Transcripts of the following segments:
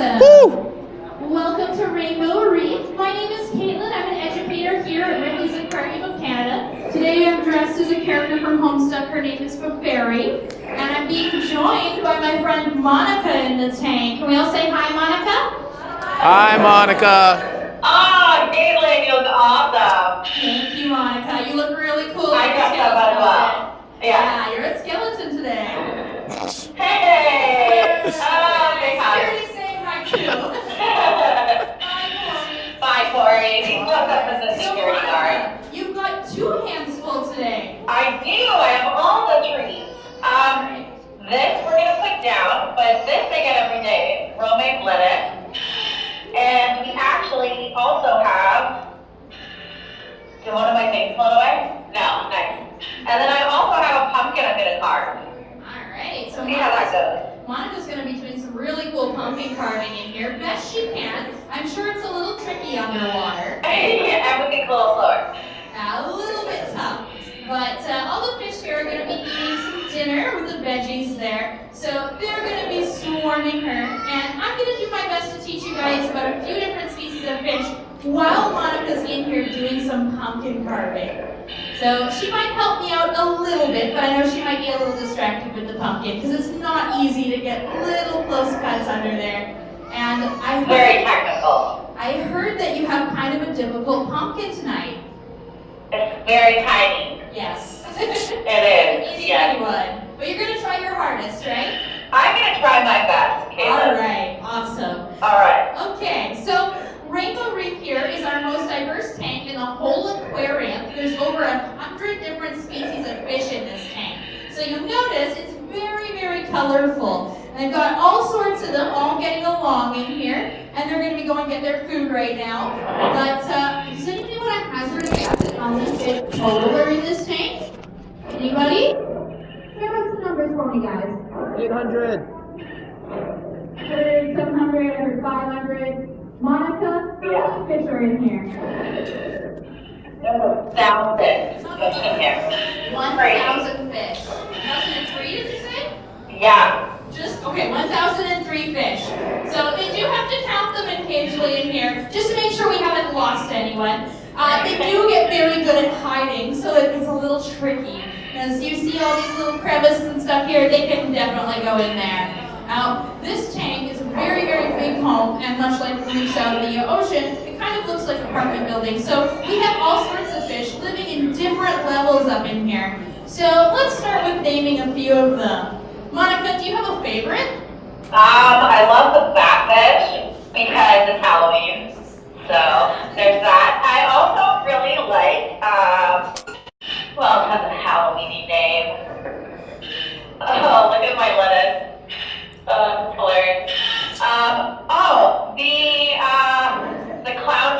Awesome. Woo! Welcome to Rainbow Reef. My name is Caitlin. I'm an educator here at Ripley's Aquarium of Canada. Today I'm dressed as a character from Homestuck. Her name is Feferi. And I'm being joined by my friend Monica in the tank. Can we all say hi, Monica? Hi, Monica. Oh, Caitlin, you look awesome. Thank you, Monica. You look really cool. I dressed up as well. Yeah, you're a skeleton today. Hey! Oh, big hug. Security saying hi too. Bye, Corey. He looks up as a security guard. You've got 2 hands full today. I do. I have all the treats. This we're gonna put down, but this they get every day. Romaine lettuce. And we actually also have. Did one of my things float away? No, nice. And then I also have a pumpkin I'm gonna carve. Alright, so See how that goes. Monica's gonna be doing some really cool pumpkin carving in here. Best she can. I'm sure it's a little tricky underwater. Everything's a little slower. A little bit tough. But all the fish here are gonna be eating some dinner with the veggies there. So they're gonna be swarming her. And I'm gonna do my best to teach you guys about a few different species of fish while Monica's in here doing some pumpkin carving. So she might help me out a little bit, but I know she might be a little distracted with the pumpkin because it's not easy to get little close cuts under there. And Very technical. I heard that you have kind of a difficult pumpkin tonight. It's very tiny. Yes. It is. Easy Yes. anyone. But you're gonna try your hardest, right? I'm gonna try my best, Caitlin. All right. Awesome. All right. Okay. So Rainbow Reef here is our most diverse tank in the whole aquarium. There's over 100 different species of fish in this tank. So you'll notice it's very, very colorful. And I've got all sorts of them all getting along in here. And they're going to be going to get their food right now. But does anybody know what a hazardous gas is on this big total are in this tank? Anybody? Give us the numbers for me, guys. 800. 100, 700, 500. Monica, how many fish are in here? There's 1,000 fish in here. 1,000 fish. 1,003, did you say? Yeah. Okay, 1,003 fish. So they do have to count them occasionally in here, just to make sure we haven't lost anyone. They do get very good at hiding, so it's a little tricky. As you see all these little crevices and stuff here, they can definitely go in there. Now, this tank is a very, very big home, and much like reefs out in the ocean, it kind of looks like apartment buildings. So we have all sorts of fish living in different levels up in here. So let's start with naming a few of them. Monica, do you have a favorite? I love the batfish because it's Halloween. So there's that. I also really like, well, it has a Halloween-y name. Oh, look at my lettuce. It's hilarious. The clown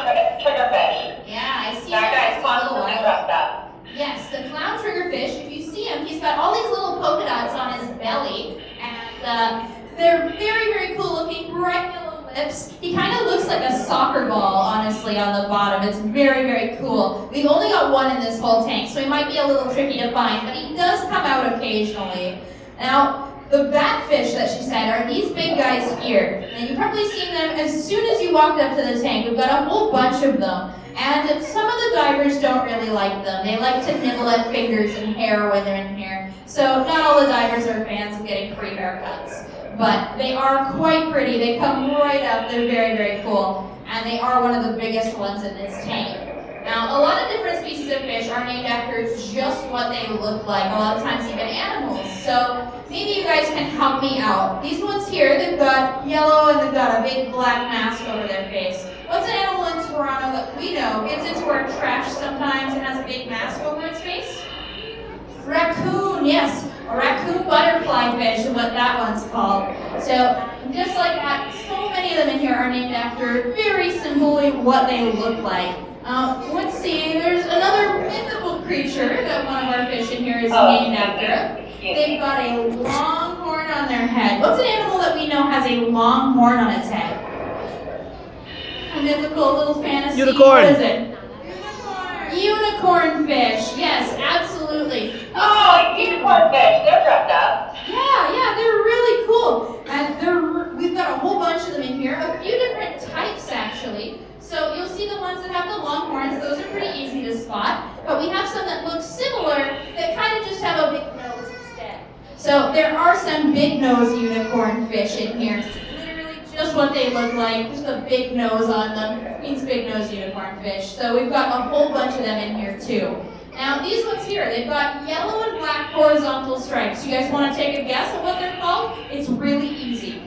triggerfish. Yeah, I see That guy's a constantly little dressed up. Yes, the clown triggerfish, if you see him, he's got all these little polka dots on his belly, and they're very, very cool looking, bright yellow lips. He kind of looks like a soccer ball, honestly, on the bottom. It's very, very cool. We've only got one in this whole tank, so he might be a little tricky to find, but he does come out occasionally. Now, the batfish that she said are these big guys here. And you've probably seen them as soon as you walked up to the tank. We've got a whole bunch of them. And some of the divers don't really like them. They like to nibble at fingers and hair when they're in here. So not all the divers are fans of getting free haircuts. But they are quite pretty. They come right up. They're very, very cool. And they are one of the biggest ones in this tank. Now, a lot of different species of fish are named after just what they look like, a lot of times even animals. So maybe you guys can help me out. These ones here, they've got yellow and they've got a big black mask over their face. What's an animal in Toronto that we know gets into our trash sometimes and has a big mask over its face? Raccoon, yes. A raccoon butterfly fish is what that one's called. So just like that, so many of them in here are named after very simply what they look like. Let's see, there's another mythical creature that one of our fish in here is named after. They've got a long horn on their head. What's an animal that we know has a long horn on its head? A mythical little fantasy. Unicorn. What is it? Unicorn fish. Yes, absolutely. Oh, unicorn fish. They're dressed up. Yeah, they're really cool. And we've got a whole bunch of them in here. spot, but we have some that look similar that kind of just have a big nose instead. So there are some big nose unicorn fish in here. Literally just what they look like, just a big nose on them. Means big nose unicorn fish. So we've got a whole bunch of them in here too. Now these ones here, they've got yellow and black horizontal stripes. You guys want to take a guess at what they're called? It's really easy.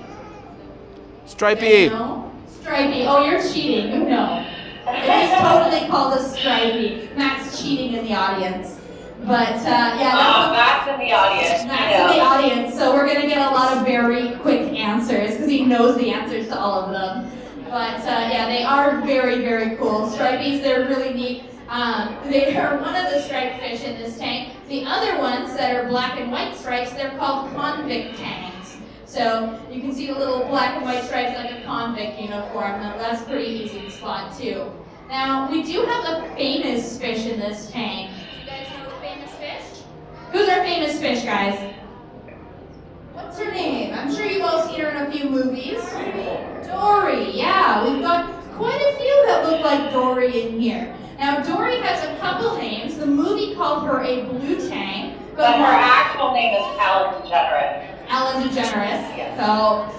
Stripey. You know? Stripey. Oh, you're cheating. You know. It is totally called a stripey. Matt's cheating in the audience. But yeah, Matt's in the audience. Matt's in the audience, so we're gonna get a lot of very quick answers because he knows the answers to all of them. But yeah, they are very, very cool. Stripies, they're really neat. They are one of the striped fish in this tank. The other ones that are black and white stripes, they're called convict tanks. So you can see the little black and white stripes like a convict uniform. Now that's pretty easy to spot too. Now we do have a famous fish in this tank. You guys know the famous fish? Who's our famous fish, guys? What's her name? I'm sure you've all seen her in a few movies. Dory, yeah. We've got quite a few that look like Dory in here. Now, Dory has a couple names. The movie called her a blue tang, But her actual name is Ellen DeGeneres. Ellen DeGeneres. Yes. So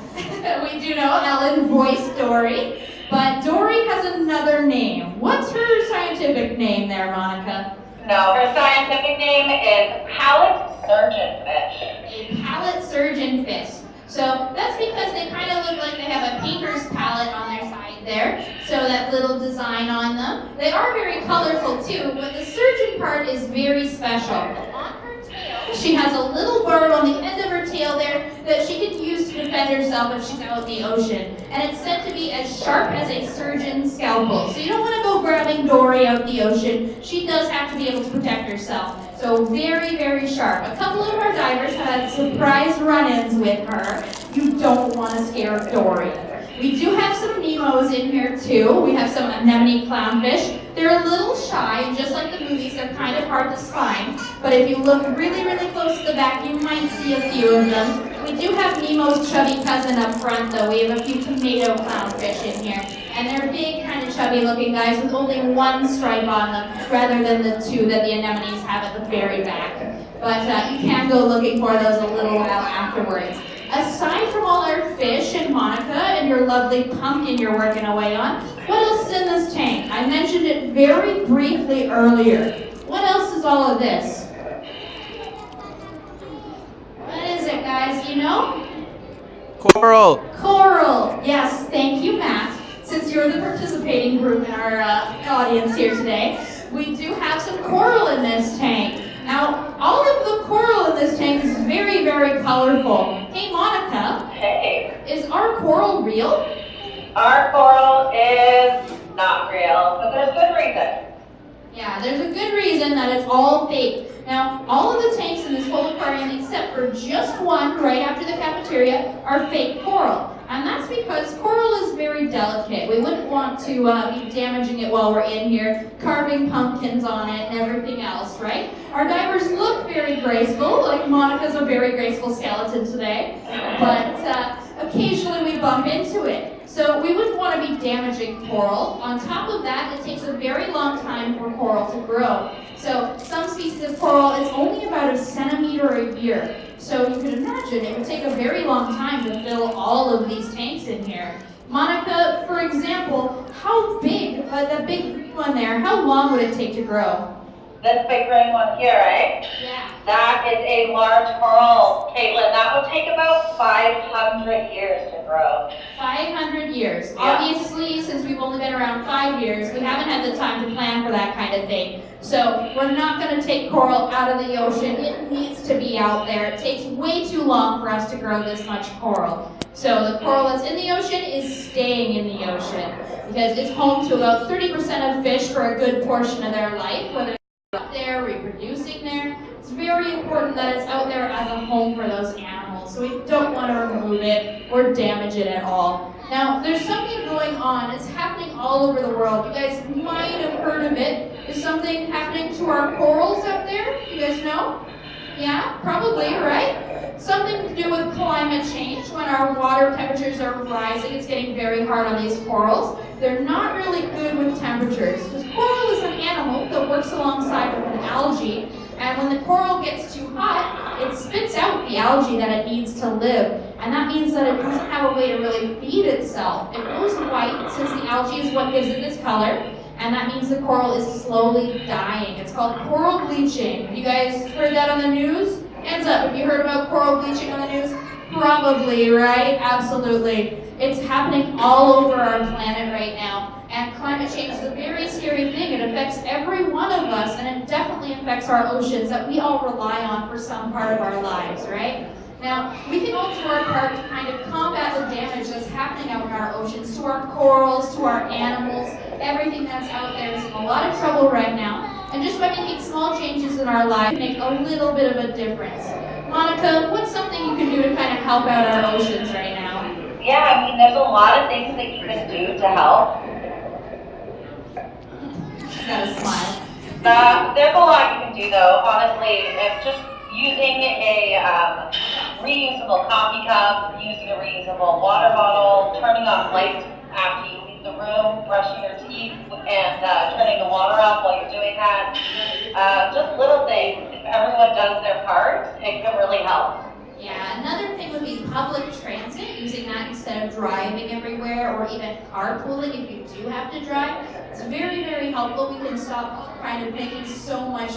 we do know Ellen voiced Dory, but Dory has another name. What's her scientific name there, Monica? No, her scientific name is palate surgeonfish. A palate surgeonfish. So that's because they kind of look like they have a painter's palette on their side there. So that little design on them. They are very colorful too, but the surgeon part is very special. On her tail, she has a little barb on the end of her tail there that she can use to defend herself if she's out in the ocean. And it's said to be as sharp as a surgeon's scalpel. So you don't want to go grabbing Dory out in the ocean. She does have to be able to protect herself. So very, very sharp. A couple of our divers had surprise run-ins with her. You don't want to scare Dory. We do have some Nemos in here too. We have some anemone clownfish. They're a little shy, just like the movies, they're kind of hard to find. But if you look really, really close to the back, you might see a few of them. We do have Nemo's chubby cousin up front though. We have a few tomato clownfish in here. And they're big, kind of chubby looking guys with only one stripe on them, rather than the two that the anemones have at the very back. But you can go looking for those a little while afterwards. Aside from all our fish and Monica and your lovely pumpkin you're working away on, what else is in this tank? I mentioned it very briefly earlier. What else is all of this? What is it, guys? You know? Coral. Coral. Yes, thank you, Matt. Since you're the participating group in our audience here today, we do have some coral in this tank. Now, all of the coral in this tank is very, very colorful. Hey, Monica. Hey. Is our coral real? Our coral is not real, but there's good reason. Yeah, there's a good reason that it's all fake. Now, all of the tanks in this whole aquarium, except for just one right after the cafeteria, are fake coral. And that's because coral is very delicate. We wouldn't want to be damaging it while we're in here, carving pumpkins on it and everything else, right? Our divers look very graceful, like Monica's a very graceful skeleton today, but occasionally we bump into it. So we wouldn't want to be damaging coral. On top of that, it takes a very long time for coral to grow. So some species of coral, it's only about 1 centimeter a year. So you can imagine it would take a very long time to fill all of these tanks in here. Monica, for example, how big, that big green one there, how long would it take to grow? This big green one here, right? Yeah. That is a large coral, Caitlin. That will take about 500 years to grow. 500 years. Yeah. Obviously, since we've only been around 5 years, we haven't had the time to plan for that kind of thing. So we're not going to take coral out of the ocean. It needs to be out there. It takes way too long for us to grow this much coral. So the coral that's in the ocean is staying in the ocean because it's home to about 30% of fish for a good portion of their life, whether they're out there reproducing there. It's very important that it's out there as a home for those animals. So we don't want to remove it or damage it at all. Now, there's something going on. It's happening all over the world. You guys might have heard of it. Is something happening to our corals out there? You guys know? Yeah, probably, right? Something to do with climate change. When our water temperatures are rising, it's getting very hard on these corals. They're not really good with temperatures because coral is an animal that works alongside with an algae. And when the coral gets too hot, it spits out the algae that it needs to live. And that means that it doesn't have a way to really feed itself. It goes white since the algae is what gives it this color. And that means the coral is slowly dying. It's called coral bleaching. Have you guys heard that on the news? Hands up, have you heard about coral bleaching on the news? Probably, right? Absolutely. It's happening all over our planet right now. And climate change is a very scary thing. It affects every one of us, and it definitely affects our oceans that we all rely on for some part of our lives, right? Now, we can all do our part to kind of combat the damage that's happening out in our oceans, to our corals, to our animals. Everything that's out there is in a lot of trouble right now. And just by making small changes in our lives, make a little bit of a difference. Monica, what's something you can do to kind of help out our oceans right now? Yeah, I mean, there's a lot of things that you can do to help. She's got a smile. There's a lot you can do, though. Honestly, if just using a reusable coffee cup, using a reusable water bottle, turning off lights after you leave the room, brushing your teeth, and turning the water off while you're doing that. Just little things. If everyone does their part, it can really help. Yeah, another thing would be public transit, using that instead of driving everywhere, or even carpooling if you do have to drive. It's very, very helpful. We can stop kind of making so much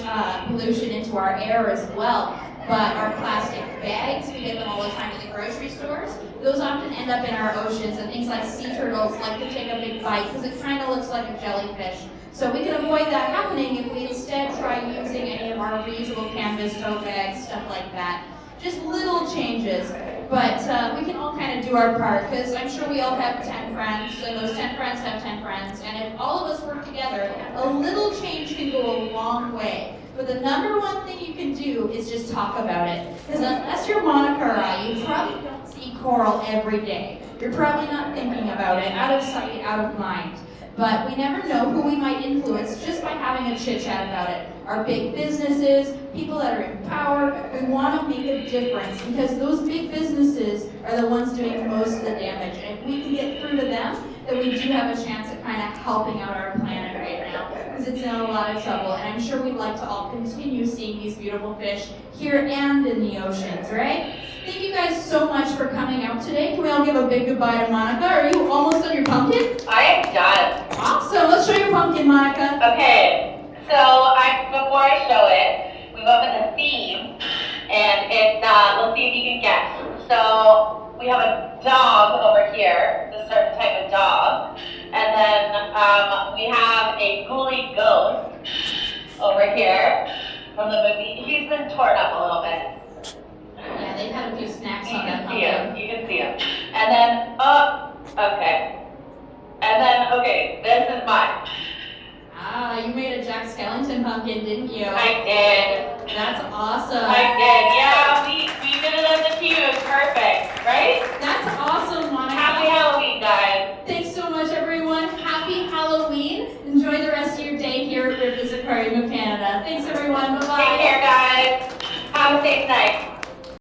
pollution into our air as well. But our plastic bags, we get them all the time at the grocery stores, those often end up in our oceans, and things like sea turtles like to take a big bite because it kind of looks like a jellyfish. So we can avoid that happening if we instead try using any of our reusable canvas tote bags, stuff like that. Just little changes, but we can all kind of do our part, because I'm sure we all have 10 friends, and those 10 friends have 10 friends, and if all of us work together, a little change can go a long way. But the number one thing you can do is just talk about it, because unless you're Monica or I, you probably don't see coral every day. You're probably not thinking about it, out of sight, out of mind. But we never know who we might influence just by having a chit-chat about it. Our big businesses, people that are in power, we want to make a difference because those big businesses are the ones doing most of the damage. And if we can get through to them, then we do have a chance at kind of helping out our planet right now because it's in a lot of trouble. And I'm sure we'd like to all continue seeing these beautiful fish here and in the oceans, right? Thank you guys so much for coming out today. Can we all give a big goodbye to Monica? Are you almost done your pumpkin? I am done. Awesome. Let's show your pumpkin, Monica. Okay, so before I show it, we went with a theme, and it's, let's see if you can guess. So we have a dog over here, it's a certain type of dog, and then we have a ghoulie ghost over here from the movie. He's been torn up a little bit. Yeah, they've had a few snacks You on that can see him. pumpkin. You can see him. And then, okay. And then, okay, this is mine. Ah, you made a Jack Skellington pumpkin, didn't you? I did. That's awesome. I did. Yeah, we did it as a team. It was perfect, right? That's awesome, Monica. Happy Halloween, guys. Thanks so much, everyone. Happy Halloween. Enjoy the rest of your day here at Rivers Aquarium of Canada. Thanks, everyone. Bye-bye. Take care, guys. Have a safe night.